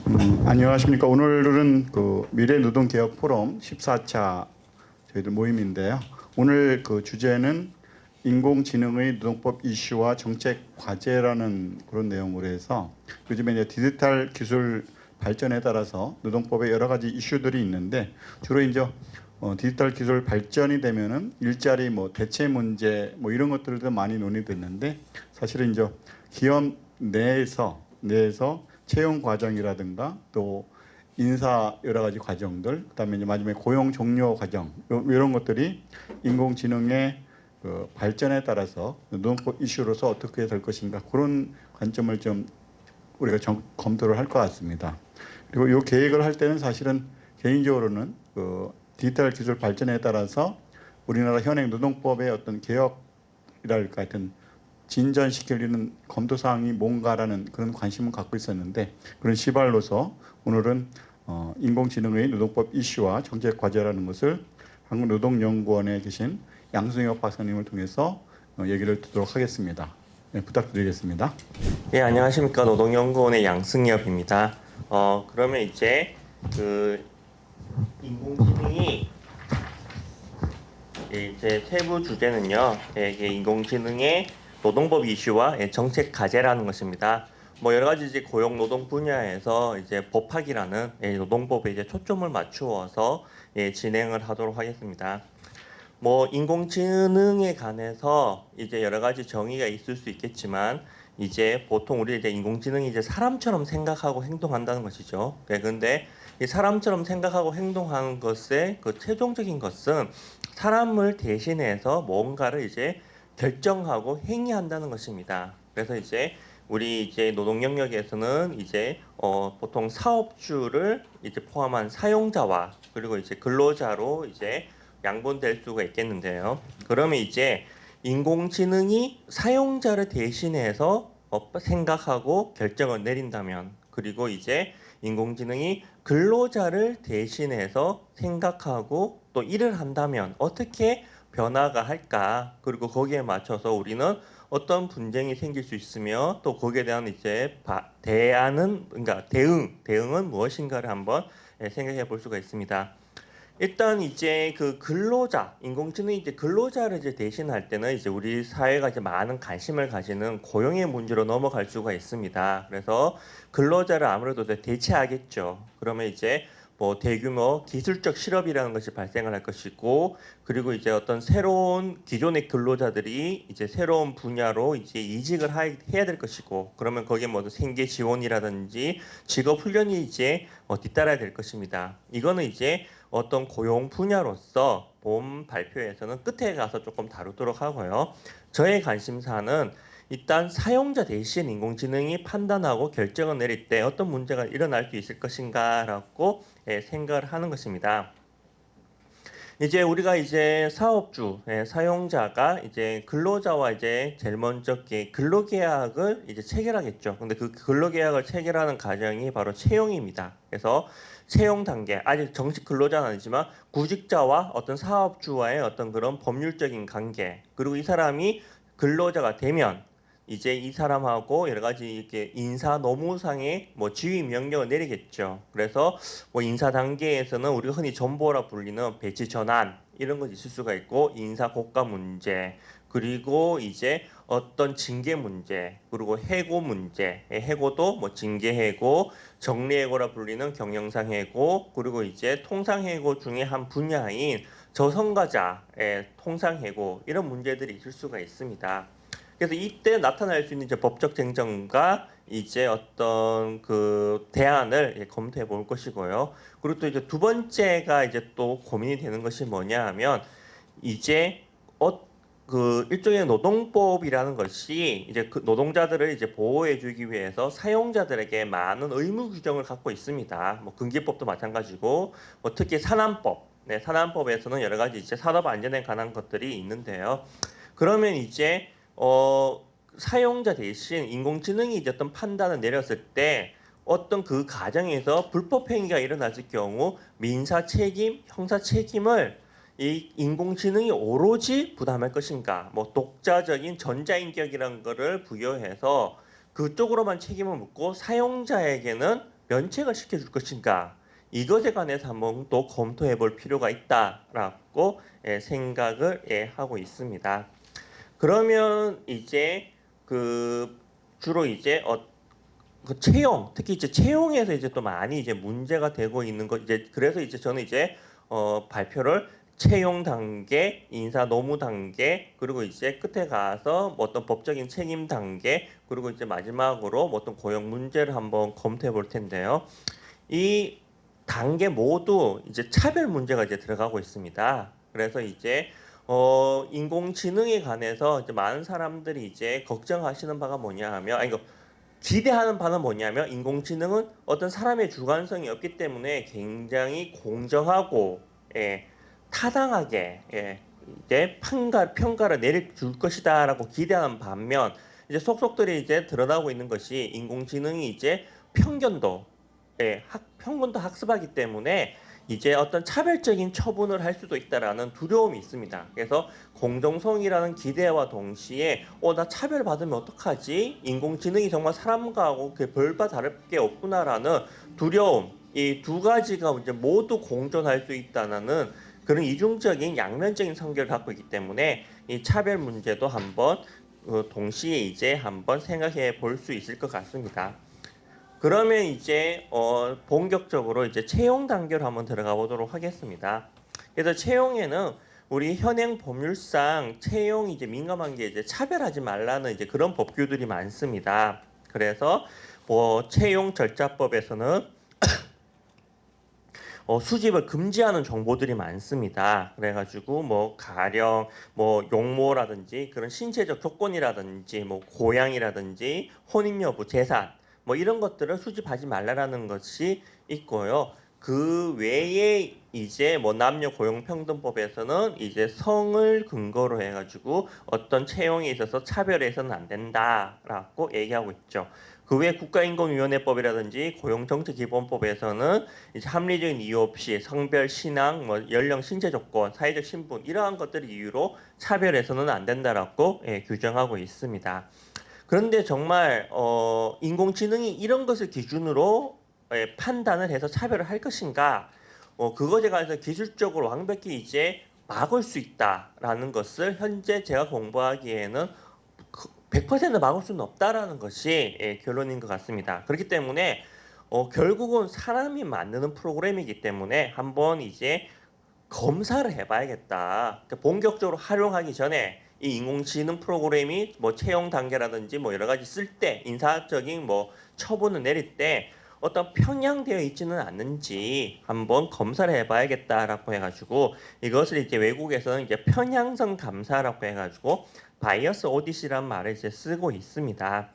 안녕하십니까. 오늘은 그 미래노동개혁 포럼 14차 저희들 모임인데요. 오늘 그 주제는 인공지능의 노동법 이슈와 정책 과제라는 그런 내용으로 해서 요즘에 이제 디지털 기술 발전에 따라서 노동법에 여러 가지 이슈들이 있는데 주로 이제 디지털 기술 발전이 되면은 일자리 뭐 대체 문제 뭐 이런 것들도 많이 논의됐는데 사실은 이제 기업 내에서 채용 과정이라든가 또 인사 여러 가지 과정들, 그다음에 이제 마지막에 고용 종료 과정 이런 것들이 인공지능의 그 발전에 따라서 노동법 이슈로서 어떻게 될 것인가 그런 관점을 좀 우리가 검토를 할 것 같습니다. 그리고 이 계획을 할 때는 사실은 개인적으로는 그 디지털 기술 발전에 따라서 우리나라 현행 노동법의 어떤 개혁이랄까 하여튼 진전시키려는 검토 사항이 뭔가라는 그런 관심을 갖고 있었는데 그런 시발로서 오늘은 인공지능의 노동법 이슈와 정책 과제라는 것을 한국노동연구원에 계신 양승엽 박사님을 통해서 얘기를 듣도록 하겠습니다. 네, 부탁드리겠습니다. 예, 안녕하십니까. 노동연구원의 양승엽입니다. 그러면 이제 그 인공지능이 이제 세부 주제는요. 이게 인공지능의 노동법 이슈와 정책 과제라는 것입니다. 뭐 여러 가지 이제 고용 노동 분야에서 이제 법학이라는 노동법에 이제 초점을 맞추어서 진행을 하도록 하겠습니다. 뭐 인공지능에 관해서 이제 여러 가지 정의가 있을 수 있겠지만 이제 보통 우리 이제 인공지능이 이제 사람처럼 생각하고 행동한다는 것이죠. 그런데 이 사람처럼 생각하고 행동하는 것의 그 최종적인 것은 사람을 대신해서 뭔가를 이제 결정하고 행위한다는 것입니다. 그래서 이제 우리 이제 노동 영역에서는 이제 보통 사업주를 이제 포함한 사용자와 그리고 이제 근로자로 이제 양분될 수가 있겠는데요. 그러면 이제 인공지능이 사용자를 대신해서 생각하고 결정을 내린다면, 그리고 이제 인공지능이 근로자를 대신해서 생각하고 또 일을 한다면 어떻게 변화가 할까? 그리고 거기에 맞춰서 우리는 어떤 분쟁이 생길 수 있으며 또 거기에 대한 이제 대안은 그러니까 대응은 무엇인가를 한번 생각해 볼 수가 있습니다. 일단 이제 그 근로자, 인공지능이 이제 근로자를 이제 대신할 때는 이제 우리 사회가 이제 많은 관심을 가지는 고용의 문제로 넘어갈 수가 있습니다. 그래서 근로자를 아무래도 대체하겠죠. 그러면 이제 뭐 대규모 기술적 실업이라는 것이 발생을 할 것이고, 그리고 이제 어떤 새로운 기존의 근로자들이 이제 새로운 분야로 이제 이직을 해야 될 것이고, 그러면 거기에 뭐 생계 지원이라든지 직업 훈련이 이제 뒤따라야 될 것입니다. 이거는 이제 어떤 고용 분야로서 본 발표에서는 끝에 가서 조금 다루도록 하고요. 저의 관심사는 일단 사용자 대신 인공지능이 판단하고 결정을 내릴 때 어떤 문제가 일어날 수 있을 것인가라고 생각을 하는 것입니다. 이제 우리가 이제 사업주, 사용자가 이제 근로자와 이제 제일 먼저 근로계약을 이제 체결하겠죠. 근데 그 근로계약을 체결하는 과정이 바로 채용입니다. 그래서 채용 단계, 아직 정식 근로자는 아니지만 구직자와 어떤 사업주와의 어떤 그런 법률적인 관계, 그리고 이 사람이 근로자가 되면 이제 이 사람하고 여러 가지 이렇게 인사 노무상의 뭐 지휘 명령을 내리겠죠. 그래서 뭐 인사 단계에서는 우리가 흔히 전보라 불리는 배치 전환 이런 것이 있을 수가 있고, 인사 고과 문제, 그리고 이제 어떤 징계 문제, 그리고 해고 문제, 해고도 뭐 징계 해고, 정리 해고라 불리는 경영상 해고, 그리고 이제 통상 해고 중에 한 분야인 저성과자의 통상 해고, 이런 문제들이 있을 수가 있습니다. 그래서 이때 나타날 수 있는 이제 법적 쟁점과 이제 어떤 그 대안을 검토해 볼 것이고요. 그리고 또 이제 두 번째가 이제 또 고민이 되는 것이 뭐냐 하면, 이제 그 일종의 노동법이라는 것이 이제 그 노동자들을 이제 보호해주기 위해서 사용자들에게 많은 의무 규정을 갖고 있습니다. 뭐 근기법도 마찬가지고, 뭐 특히 산안법, 산안법에서는 여러 가지 이제 산업 안전에 관한 것들이 있는데요. 그러면 이제 사용자 대신 인공지능이 이제 어떤 판단을 내렸을 때 어떤 그 과정에서 불법 행위가 일어났을 경우 민사 책임, 형사 책임을 이 인공지능이 오로지 부담할 것인가, 뭐 독자적인 전자인격이라는 거를 부여해서 그쪽으로만 책임을 묻고 사용자에게는 면책을 시켜줄 것인가 이것에 관해서 한번 또 검토해 볼 필요가 있다라고 생각을 하고 있습니다. 그러면 이제 그 주로 이제 그 채용 특히 이제 채용에서 이제 또 많이 이제 문제가 되고 있는 거 이제 그래서 이제 저는 이제 발표를 채용 단계, 인사 노무 단계, 그리고 이제 끝에 가서 뭐 어떤 법적인 책임 단계, 그리고 이제 마지막으로 뭐 어떤 고용 문제를 한번 검토해 볼 텐데요. 이 단계 모두 이제 차별 문제가 이제 들어가고 있습니다. 그래서 이제 인공지능에 관해서 이제 많은 사람들이 이제 걱정하시는 바가 뭐냐 하면 아니 기대하는 바는 뭐냐면 인공지능은 어떤 사람의 주관성이 없기 때문에 굉장히 공정하고 타당하게 이제 평가를 내려줄 것이다라고 기대하는 반면 이제 속속들이 이제 드러나고 있는 것이 인공지능이 이제 편견도 편견도 학습하기 때문에 이제 어떤 차별적인 처분을 할 수도 있다라는 두려움이 있습니다. 그래서 공정성이라는 기대와 동시에 나 차별받으면 어떡하지? 인공지능이 정말 사람과하고 별바 다를 게 없구나라는 두려움 이 두 가지가 이제 모두 공존할 수 있다는 그런 이중적인 양면적인 성격을 갖고 있기 때문에 이 차별 문제도 한번 동시에 이제 한번 생각해 볼 수 있을 것 같습니다. 그러면 이제 본격적으로 이제 채용 단계로 한번 들어가 보도록 하겠습니다. 그래서 채용에는 우리 현행 법률상 채용 이제 민감한 게 이제 차별하지 말라는 이제 그런 법규들이 많습니다. 그래서 뭐 채용 절차법에서는 수집을 금지하는 정보들이 많습니다. 그래가지고 뭐 가령 뭐 용모라든지 그런 신체적 조건이라든지 뭐 고향이라든지 혼인 여부, 재산 뭐 이런 것들을 수집하지 말라라는 것이 있고요. 그 외에 이제 뭐 남녀 고용평등법에서는 이제 성을 근거로 해가지고 어떤 채용에 있어서 차별해서는 안 된다라고 얘기하고 있죠. 그 외 국가인권위원회법이라든지 고용정책기본법에서는 이제 합리적인 이유 없이 성별, 신앙, 뭐 연령, 신체 조건, 사회적 신분 이러한 것들을 이유로 차별해서는 안 된다라고 규정하고 있습니다. 그런데 정말 인공지능이 이런 것을 기준으로 판단을 해서 차별을 할 것인가? 그것에 관해서 기술적으로 완벽히 이제 막을 수 있다라는 것을 현재 제가 공부하기에는 100% 막을 수는 없다라는 것이 결론인 것 같습니다. 그렇기 때문에 결국은 사람이 만드는 프로그램이기 때문에 한번 이제 검사를 해봐야겠다. 그러니까 본격적으로 활용하기 전에 이 인공지능 프로그램이 뭐 채용 단계라든지 뭐 여러 가지 쓸 때 인사적인 뭐 처분을 내릴 때 어떤 편향되어 있지는 않는지 한번 검사를 해봐야겠다라고 해가지고 이것을 이제 외국에서는 이제 편향성 감사라고 해가지고 바이어스 오디시라는 말을 이제 쓰고 있습니다.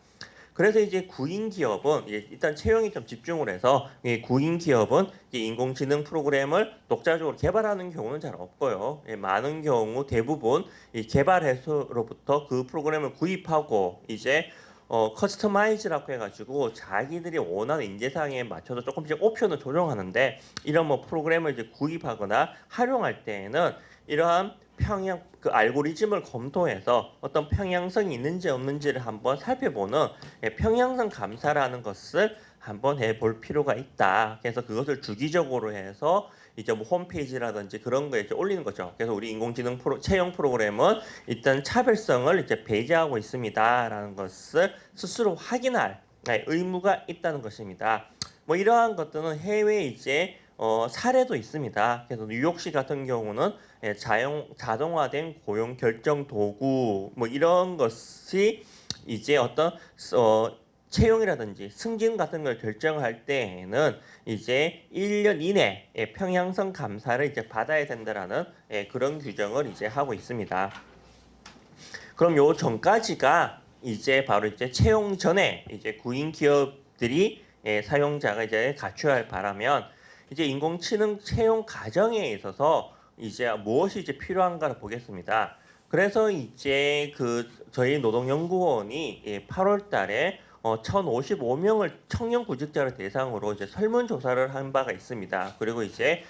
그래서 이제 구인 기업은 일단 채용에 좀 집중을 해서 구인 기업은 인공지능 프로그램을 독자적으로 개발하는 경우는 잘 없고요. 많은 경우 대부분 이 개발회사로부터 그 프로그램을 구입하고 이제 커스터마이즈라고 해가지고 자기들이 원하는 인재상에 맞춰서 조금씩 옵션을 조정하는데 이런 뭐 프로그램을 이제 구입하거나 활용할 때에는 이러한 평양 그 알고리즘을 검토해서 어떤 평양성이 있는지 없는지를 한번 살펴보는 평양성 감사라는 것을 한번 해볼 필요가 있다. 그래서 그것을 주기적으로 해서 이제 뭐 홈페이지라든지 그런 거에 이제 올리는 거죠. 그래서 우리 인공지능 채용 프로그램은 일단 차별성을 이제 배제하고 있습니다라는 것을 스스로 확인할 의무가 있다는 것입니다. 뭐 이러한 것들은 해외 이제 사례도 있습니다. 그래서 뉴욕시 같은 경우는 자동화된 고용 결정 도구 뭐 이런 것이 이제 어떤 채용이라든지 승진 같은 걸 결정할 때에는 이제 1년 이내에 평양성 감사를 이제 받아야 된다라는 그런 규정을 이제 하고 있습니다. 그럼 요 전까지가 이제 바로 이제 채용 전에 이제 구인 기업들이 사용자가 이제 갖춰야 할 바라면 이제 인공지능 채용 과정에 있어서 이제 무엇이 이제 필요한가를 보겠습니다. 그래서 이제 그 저희 노동연구원이 8월달에 1,055명을 청년 구직자를 대상으로 이제 설문조사를 한 바가 있습니다. 그리고 이제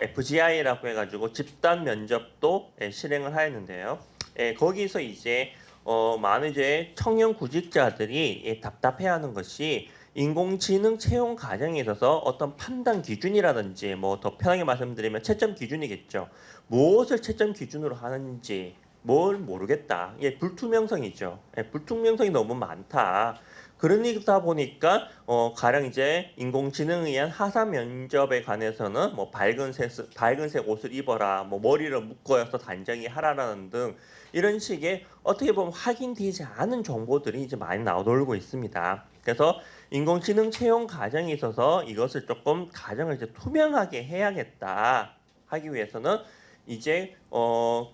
FGI라고 해가지고 집단 면접도 실행을 하였는데요. 거기서 이제 많은 이제 청년 구직자들이 답답해하는 것이 인공지능 채용 과정에 있어서 어떤 판단 기준이라든지 뭐 더 편하게 말씀드리면 채점 기준이겠죠. 무엇을 채점 기준으로 하는지 뭘 모르겠다. 예, 불투명성이죠. 예, 불투명성이 너무 많다. 그러다 보니까 가령 이제 인공지능에 의한 하사 면접에 관해서는 뭐 밝은색 옷을 입어라, 뭐 머리를 묶어서 단정히 하라라는 등 이런 식의 어떻게 보면 확인되지 않은 정보들이 이제 많이 나돌고 있습니다. 그래서 인공지능 채용 과정에 있어서 이것을 조금 과정을 이제 투명하게 해야겠다 하기 위해서는 이제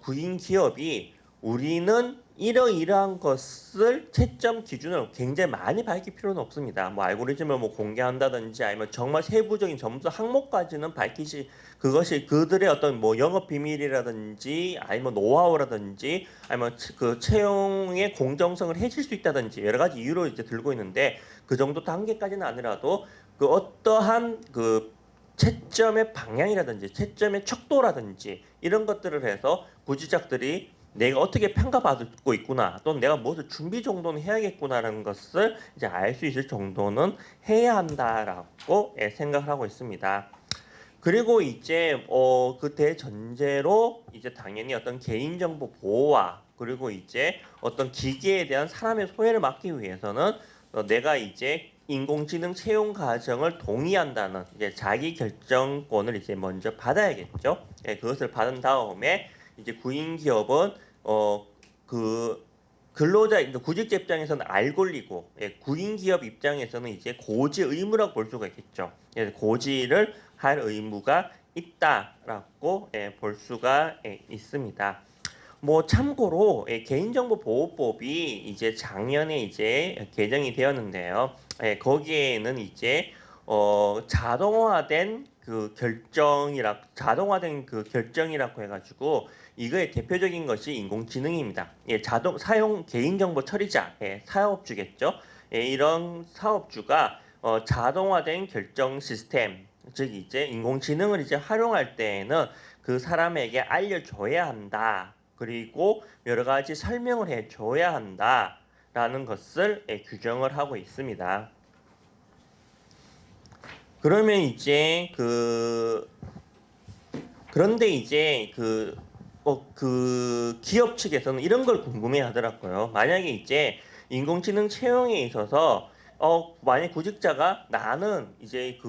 구인 기업이 우리는 이러이러한 것을 채점 기준으로 굉장히 많이 밝힐 필요는 없습니다. 뭐 알고리즘을 뭐 공개한다든지 아니면 정말 세부적인 점수 항목까지는 밝히시 그것이 그들의 어떤 뭐 영업 비밀이라든지 아니면 노하우라든지 아니면 그 채용의 공정성을 해칠 수 있다든지 여러 가지 이유로 이제 들고 있는데 그 정도 단계까지는 아니라도 그 어떠한 그 채점의 방향이라든지 채점의 척도라든지 이런 것들을 해서 부지작들이 내가 어떻게 평가받고 있구나 또는 내가 무엇을 준비 정도는 해야겠구나라는 것을 이제 알 수 있을 정도는 해야 한다라고 생각을 하고 있습니다. 그리고 이제 그 대전제로 이제 당연히 어떤 개인정보 보호와 그리고 이제 어떤 기계에 대한 사람의 소외를 막기 위해서는 내가 이제 인공지능 채용 과정을 동의한다는 이제 자기 결정권을 이제 먼저 받아야겠죠. 예, 그것을 받은 다음에 이제 구인 기업은 그 근로자 구직자 입장에서는 알 권리고 예, 구인 기업 입장에서는 이제 고지 의무라고 볼 수가 있겠죠. 예, 고지를 할 의무가 있다라고 볼 수가 있습니다. 뭐 참고로 개인정보보호법이 이제 작년에 이제 개정이 되었는데요. 거기에는 이제 자동화된 그 결정이라고 해가지고 이거의 대표적인 것이 인공지능입니다. 자동 사용 개인정보 처리자 사업주겠죠. 이런 사업주가 자동화된 결정 시스템 즉 이제 인공지능을 이제 활용할 때에는 그 사람에게 알려줘야 한다. 그리고 여러 가지 설명을 해줘야 한다라는 것을 규정을 하고 있습니다. 그러면 이제 그런데 이제 그 기업 측에서는 이런 걸 궁금해 하더라고요. 만약에 이제 인공지능 채용에 있어서 만약 구직자가 나는 이제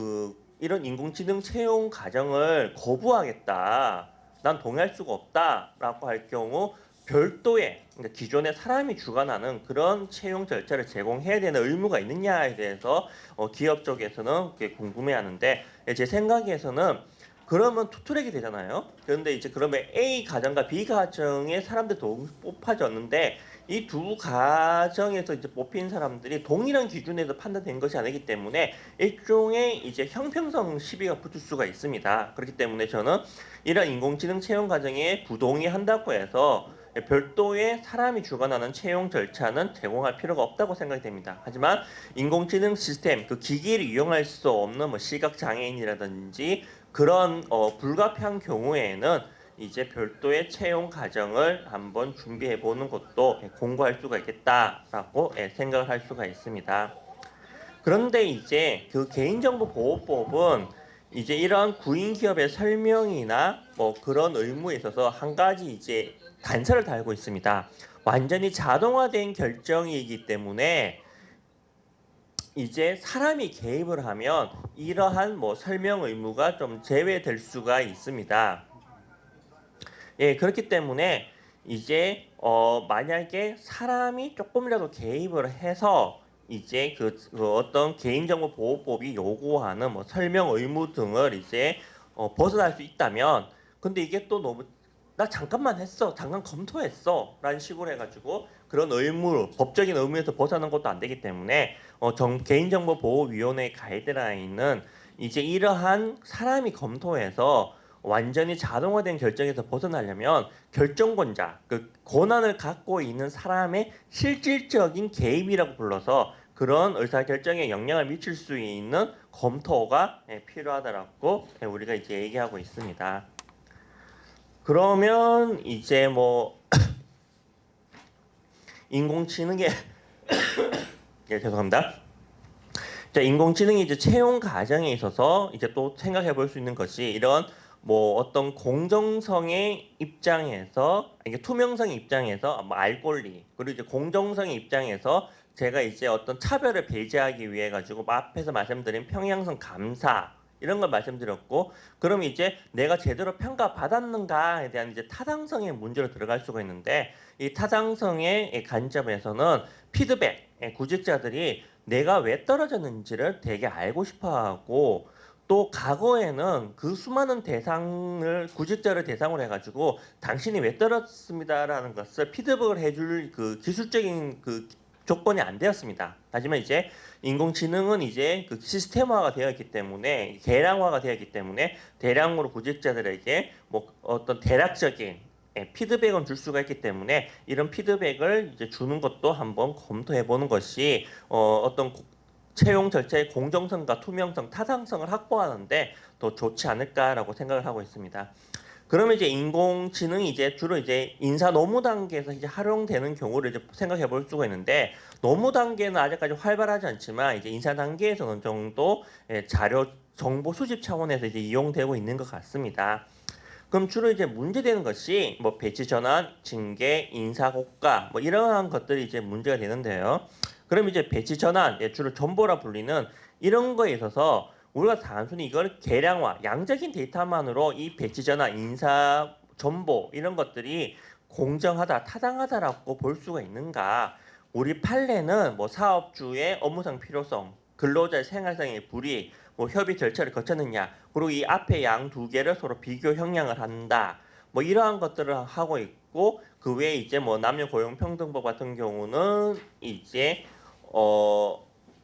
이런 인공지능 채용 과정을 거부하겠다. 난 동의할 수가 없다라고 할 경우 별도의 그러니까 기존의 사람이 주관하는 그런 채용 절차를 제공해야 되는 의무가 있느냐에 대해서 기업 쪽에서는 궁금해하는데 제 생각에서는 그러면 투트랙이 되잖아요. 그런데 이제 그러면 A 가정과 B 가정의 사람들 뽑아졌는데 이 두 가정에서 이제 뽑힌 사람들이 동일한 기준에서 판단된 것이 아니기 때문에 일종의 이제 형평성 시비가 붙을 수가 있습니다. 그렇기 때문에 저는 이런 인공지능 채용 과정에 부동의한다고 해서 별도의 사람이 주관하는 채용 절차는 제공할 필요가 없다고 생각이 됩니다. 하지만 인공지능 시스템, 그 기기를 이용할 수 없는 뭐 시각 장애인이라든지 그런 불가피한 경우에는 이제 별도의 채용 과정을 한번 준비해 보는 것도 공고할 수가 있겠다라고 생각을 할 수가 있습니다. 그런데 이제 그 개인정보보호법은 이제 이러한 구인 기업의 설명이나 뭐 그런 의무에 있어서 한 가지 이제 단서를 달고 있습니다. 완전히 자동화된 결정이기 때문에 이제 사람이 개입을 하면 이러한 뭐 설명 의무가 좀 제외될 수가 있습니다. 예, 그렇기 때문에 이제 만약에 사람이 조금이라도 개입을 해서 이제 그 어떤 개인정보 보호법이 요구하는 뭐 설명 의무 등을 이제 벗어날 수 있다면 근데 이게 또 너무 나 잠깐만 했어 잠깐 검토했어 라는 식으로 해가지고 그런 의무 법적인 의무에서 벗어나는 것도 안 되기 때문에 개인정보보호위원회 가이드라인은 이제 이러한 사람이 검토해서 완전히 자동화된 결정에서 벗어나려면 결정권자, 그 권한을 갖고 있는 사람의 실질적인 개입이라고 불러서 그런 의사결정에 영향을 미칠 수 있는 검토가 필요하다라고 우리가 이제 얘기하고 있습니다. 그러면 이제 뭐 인공지능의 예, 죄송합니다. 자, 인공지능이 이제 채용 과정에 있어서 이제 또 생각해 볼 수 있는 것이 이런 뭐 어떤 공정성의 입장에서 이게 투명성의 입장에서 뭐 알 권리 그리고 이제 공정성의 입장에서 제가 이제 어떤 차별을 배제하기 위해 가지고 뭐 앞에서 말씀드린 평양성 감사 이런 걸 말씀드렸고 그럼 이제 내가 제대로 평가받았는가에 대한 이제 타당성의 문제로 들어갈 수가 있는데 이 타당성의 관점에서는 피드백 구직자들이 내가 왜 떨어졌는지를 되게 알고 싶어하고 또 과거에는 그 수많은 대상을 구직자를 대상으로 해가지고 당신이 왜 떨어졌습니다라는 것을 피드백을 해줄 그 기술적인 그 조건이 안 되었습니다. 하지만 이제 인공지능은 이제 그 시스템화가 되어 있기 때문에 계량화가 되어 있기 때문에 대량으로 구직자들에게 뭐 어떤 대략적인 피드백은 줄 수가 있기 때문에 이런 피드백을 이제 주는 것도 한번 검토해 보는 것이 어떤 채용 절차의 공정성과 투명성, 타당성을 확보하는데 더 좋지 않을까라고 생각을 하고 있습니다. 그러면 이제 인공지능이 이제 주로 이제 인사 노무 단계에서 이제 활용되는 경우를 이제 생각해 볼 수가 있는데 노무 단계는 아직까지 활발하지 않지만 이제 인사 단계에서는 어느 정도 자료 정보 수집 차원에서 이제 이용되고 있는 것 같습니다. 그럼 주로 이제 문제되는 것이 뭐 배치 전환, 징계, 인사 고과 뭐 이러한 것들이 이제 문제가 되는데요. 그럼 이제 배치 전환, 주로 전보라 불리는 이런 거에 있어서 우리가 단순히 이걸 계량화, 양적인 데이터만으로 이 배치 전환, 인사 전보 이런 것들이 공정하다, 타당하다라고 볼 수가 있는가? 우리 판례는 뭐 사업주의 업무상 필요성, 근로자의 생활상의 불이익, 뭐 협의 절차를 거쳤느냐, 그리고 이 앞에 양 두 개를 서로 비교 형량을 한다. 뭐 이러한 것들을 하고 있고 그 외에 이제 뭐 남녀고용평등법 같은 경우는 이제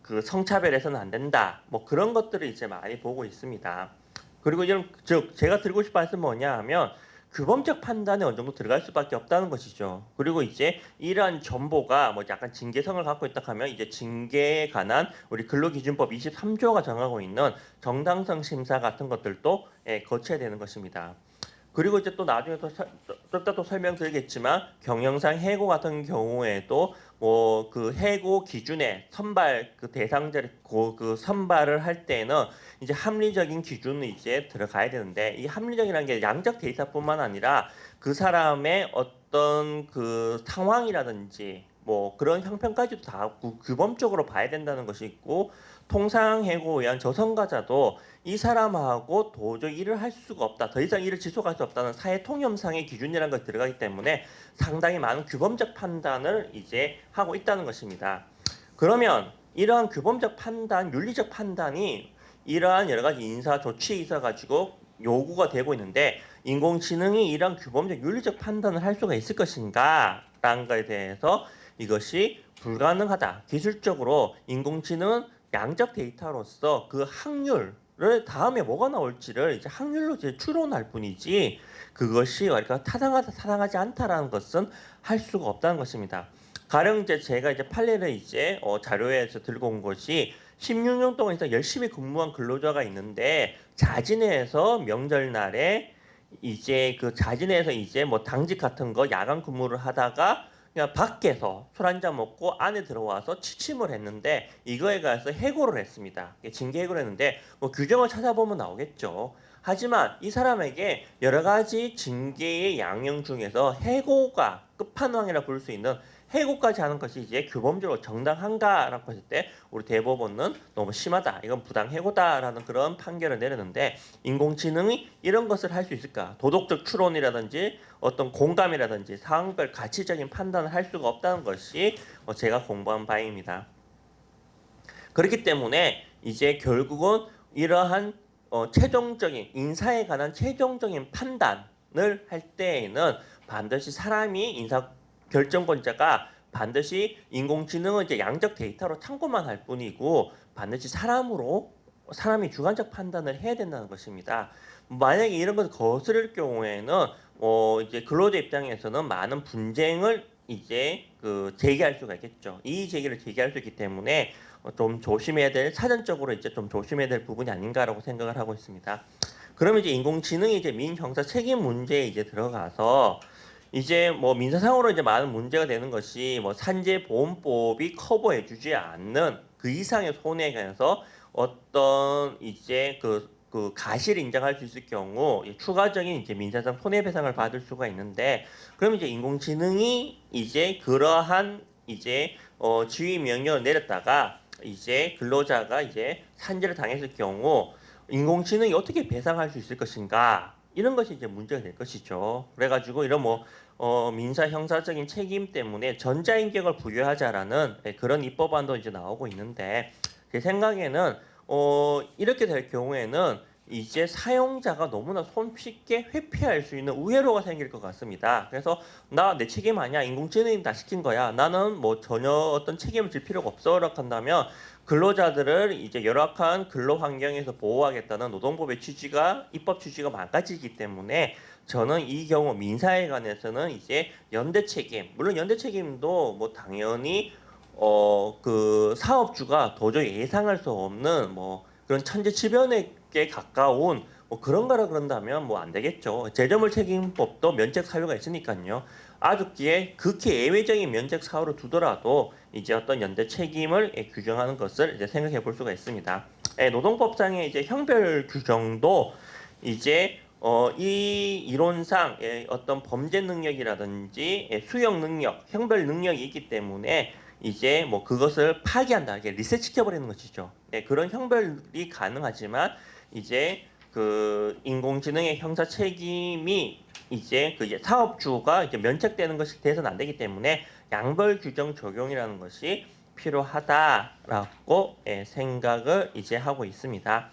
그 성차별해서는 안 된다. 뭐 그런 것들을 이제 많이 보고 있습니다. 그리고 이런 즉 제가 드리고 싶은 말씀은 뭐냐 하면 규범적 판단에 어느 정도 들어갈 수밖에 없다는 것이죠. 그리고 이제 이러한 정보가 뭐 약간 징계성을 갖고 있다 하면 이제 징계에 관한 우리 근로기준법 23조가 정하고 있는 정당성 심사 같은 것들도 거쳐야 되는 것입니다. 그리고 이제 또 나중에 또 좀 더 설명드리겠지만 경영상 해고 같은 경우에도 뭐 그 해고 기준에 선발 그 대상자를 그 선발을 할 때는 이제 합리적인 기준이 이제 들어가야 되는데 이 합리적이라는 게 양적 데이터뿐만 아니라 그 사람의 어떤 그 상황이라든지 뭐 그런 형편까지도 다 규범적으로 봐야 된다는 것이 있고 통상해고에 의한 저성과자도 이 사람하고 도저히 일을 할 수가 없다. 더 이상 일을 지속할 수 없다는 사회 통념상의 기준이라는 것이 들어가기 때문에 상당히 많은 규범적 판단을 이제 하고 있다는 것입니다. 그러면 이러한 규범적 판단, 윤리적 판단이 이러한 여러 가지 인사 조치에 있어 가지고 요구가 되고 있는데 인공지능이 이러한 규범적 윤리적 판단을 할 수가 있을 것인가? 라는 것에 대해서 이것이 불가능하다. 기술적으로 인공지능은 양적 데이터로서 그 확률을 다음에 뭐가 나올지를 이제 확률로 이제 추론할 뿐이지 그것이 그러니까 타당하다 타당하지 않다라는 것은 할 수가 없다는 것입니다. 가령 이제 제가 이제 판례를 이제 자료에서 들고 온 것이 16년 동안 이제 열심히 근무한 근로자가 있는데 자진해서 명절날에 이제 그 자진해서 이제 뭐 당직 같은 거 야간 근무를 하다가 그냥 밖에서 술 한잔 먹고 안에 들어와서 취침을 했는데 이거에 관해서 해고를 했습니다. 징계 해고를 했는데 뭐 규정을 찾아보면 나오겠죠. 하지만 이 사람에게 여러 가지 징계의 양형 중에서 해고가 끝판왕이라 부를 수 있는 해고까지 하는 것이 이제 규범적으로 정당한가라고 했을 때 우리 대법원은 너무 심하다. 이건 부당해고다라는 그런 판결을 내렸는데 인공지능이 이런 것을 할 수 있을까? 도덕적 추론이라든지 어떤 공감이라든지 상황별 가치적인 판단을 할 수가 없다는 것이 제가 공부한 바입니다. 그렇기 때문에 이제 결국은 이러한 최종적인 인사에 관한 최종적인 판단을 할 때에는 반드시 사람이 인사 결정권자가 반드시 인공지능은 이제 양적 데이터로 참고만 할 뿐이고 반드시 사람이 주관적 판단을 해야 된다는 것입니다. 만약에 이런 것을 거스를 경우에는 이제 근로자 입장에서는 많은 분쟁을 이제 그 제기할 수가 있겠죠. 이의 제기를 제기할 수 있기 때문에 좀 조심해야 될 사전적으로 이제 좀 조심해야 될 부분이 아닌가라고 생각을 하고 있습니다. 그러면 이제 인공지능이 이제 민형사 책임 문제에 이제 들어가서 이제 뭐 민사상으로 이제 많은 문제가 되는 것이 뭐 산재보험법이 커버해주지 않는 그 이상의 손해가 해서 어떤 이제 그 가시를 인정할 수 있을 경우 추가적인 이제 민사상 손해배상을 받을 수가 있는데, 그럼 이제 인공지능이 이제 그러한 이제 지휘 명령을 내렸다가 이제 근로자가 이제 산재를 당했을 경우 인공지능이 어떻게 배상할 수 있을 것인가, 이런 것이 이제 문제가 될 것이죠. 그래가지고 이런 민사 형사적인 책임 때문에 전자인격을 부여하자라는 그런 입법안도 이제 나오고 있는데, 제 생각에는 이렇게 될 경우에는 이제 사용자가 너무나 손쉽게 회피할 수 있는 우회로가 생길 것 같습니다. 그래서 나 내 책임 아니야, 인공지능이 다 시킨 거야, 나는 뭐 전혀 어떤 책임을 질 필요가 없어라고 한다면 근로자들을 이제 열악한 근로 환경에서 보호하겠다는 노동법의 취지가, 입법 취지가 망가지기 때문에 저는 이 경우 민사에 관해서는 이제 연대 책임, 물론 연대 책임도 뭐 당연히 그 사업주가 도저히 예상할 수 없는 뭐 그런 천재지변에게 가까운 뭐 그런 거라 그런다면 뭐 안 되겠죠. 재정물 책임법도 면책 사유가 있으니까요. 아주 극히 예외적인 면책 사유를 두더라도 이제 어떤 연대 책임을 규정하는 것을 이제 생각해 볼 수가 있습니다. 노동법상의 이제 형별 규정도 이제 이 이론상 어떤 범죄 능력이라든지 수용 능력, 형별 능력이 있기 때문에 이제 뭐 그것을 파기한다, 이게 리셋시켜 버리는 것이죠. 그런 형별이 가능하지만 이제 그 인공지능의 형사 책임이 이제 그 사업주가 이제 면책되는 것이 돼서는 안 되기 때문에 양벌 규정 적용이라는 것이 필요하다라고 생각을 이제 하고 있습니다.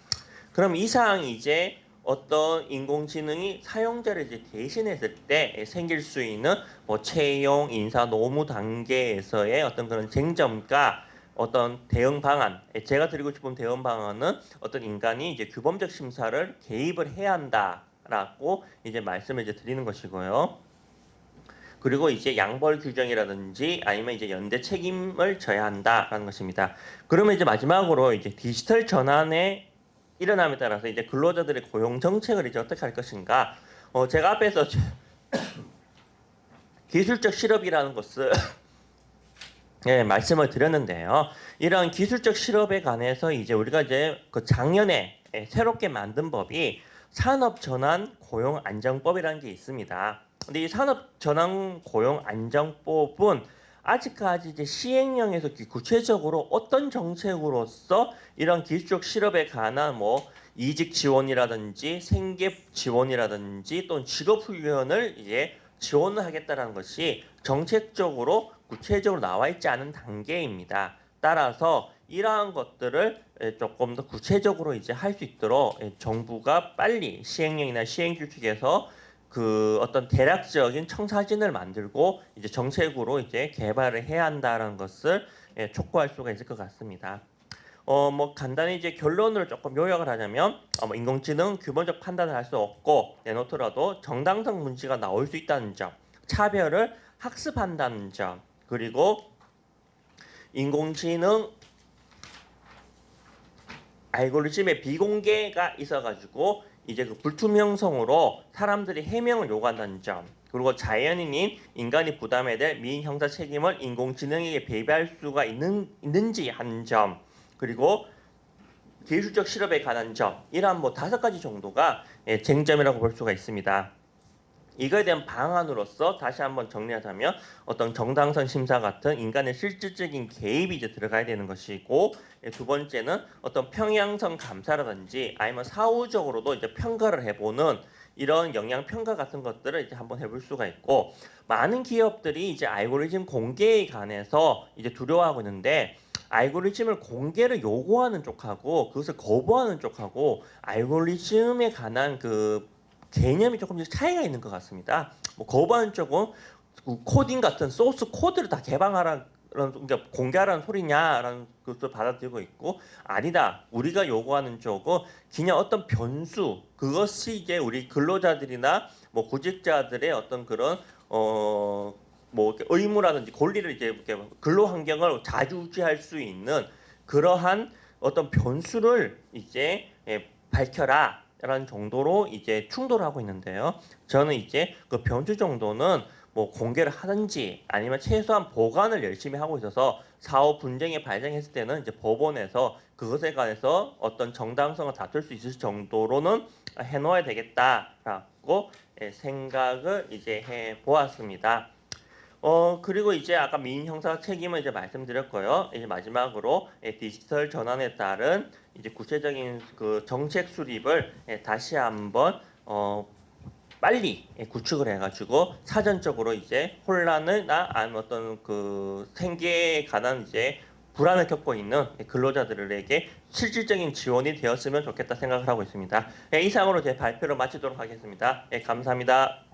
그럼 이상 이제 어떤 인공지능이 사용자를 이제 대신했을 때 생길 수 있는 뭐 채용, 인사, 노무 단계에서의 어떤 그런 쟁점과 어떤 대응 방안, 제가 드리고 싶은 대응 방안은 어떤 인간이 이제 규범적 심사를 개입을 해야 한다라고 이제 말씀을 이제 드리는 것이고요. 그리고 이제 양벌 규정이라든지 아니면 이제 연대 책임을 져야 한다라는 것입니다. 그러면 이제 마지막으로 이제 디지털 전환의 일어남에 따라서 이제 근로자들의 고용 정책을 이제 어떻게 할 것인가? 제가 앞에서 기술적 실업이라는 것을 말씀을 드렸는데요. 이런 기술적 실업에 관해서 이제 우리가 이제 그 작년에 새롭게 만든 법이 산업전환 고용안정법이라는 게 있습니다. 근데 이 산업전환 고용안정법은 아직까지 이제 시행령에서 구체적으로 어떤 정책으로서 이런 기술적 실업에 관한 뭐 이직 지원이라든지 생계 지원이라든지 또는 직업 훈련을 이제 지원을 하겠다라는 것이 정책적으로 구체적으로 나와 있지 않은 단계입니다. 따라서 이러한 것들을 조금 더 구체적으로 이제 할 수 있도록 정부가 빨리 시행령이나 시행규칙에서 그 어떤 대략적인 청사진을 만들고 이제 정책으로 이제 개발을 해야 한다는 것을 촉구할 수가 있을 것 같습니다. 뭐 간단히 이제 결론을 조금 요약을 하자면 뭐 인공지능 규범적 판단을 할 수 없고 내놓더라도 정당성 문제가 나올 수 있다는 점, 차별을 학습한다는 점, 그리고 인공지능 알고리즘의 비공개가 있어가지고 이제 그 불투명성으로 사람들이 해명을 요구한다는 점, 그리고 자연인인 인간이 부담해야 될 미인 형사 책임을 인공지능에게 배배할 수가 있는지 하는 점, 그리고 기술적 실업에 관한 점, 이러한 뭐 5가지 정도가 쟁점이라고 볼 수가 있습니다. 이거에 대한 방안으로서 다시 한번 정리하자면 어떤 정당성 심사 같은 인간의 실질적인 개입이 이제 들어가야 되는 것이고, 두 번째는 어떤 평양성 감사라든지 아니면 사후적으로도 이제 평가를 해보는 이런 영향 평가 같은 것들을 이제 한번 해볼 수가 있고, 많은 기업들이 이제 알고리즘 공개에 관해서 이제 두려워하고 있는데, 알고리즘을 공개를 요구하는 쪽하고 그것을 거부하는 쪽하고 알고리즘에 관한 그 개념이 조금씩 차이가 있는 것 같습니다. 뭐 거부하는 쪽은 코딩 같은 소스 코드를 다 개방하라는, 그러니까 공개하라는 소리냐라는 것을 받아들이고 있고, 아니다, 우리가 요구하는 쪽은 그냥 어떤 변수, 그것이 이제 우리 근로자들이나 뭐 구직자들의 어떤 그런 뭐 의무라든지 권리를 이제 이렇게 근로 환경을 좌지우지할 수 있는 그러한 어떤 변수를 이제 밝혀라 라는 정도로 이제 충돌하고 있는데요. 저는 이제 그 변수 정도는 뭐 공개를 하든지 아니면 최소한 보관을 열심히 하고 있어서 사후 분쟁이 발생했을 때는 이제 법원에서 그것에 관해서 어떤 정당성을 다툴 수 있을 정도로는 해놓아야 되겠다라고 생각을 이제 해 보았습니다. 그리고 이제 아까 민인 형사 책임을 이제 말씀드렸고요. 이제 마지막으로 디지털 전환에 따른 이제 구체적인 그 정책 수립을 다시 한번 빨리 구축을 해가지고 사전적으로 이제 혼란을나 아니면 어떤 그 생계에 관한 이제 불안을 겪고 있는 근로자들에게 실질적인 지원이 되었으면 좋겠다 생각을 하고 있습니다. 이상으로 제 발표를 마치도록 하겠습니다. 감사합니다.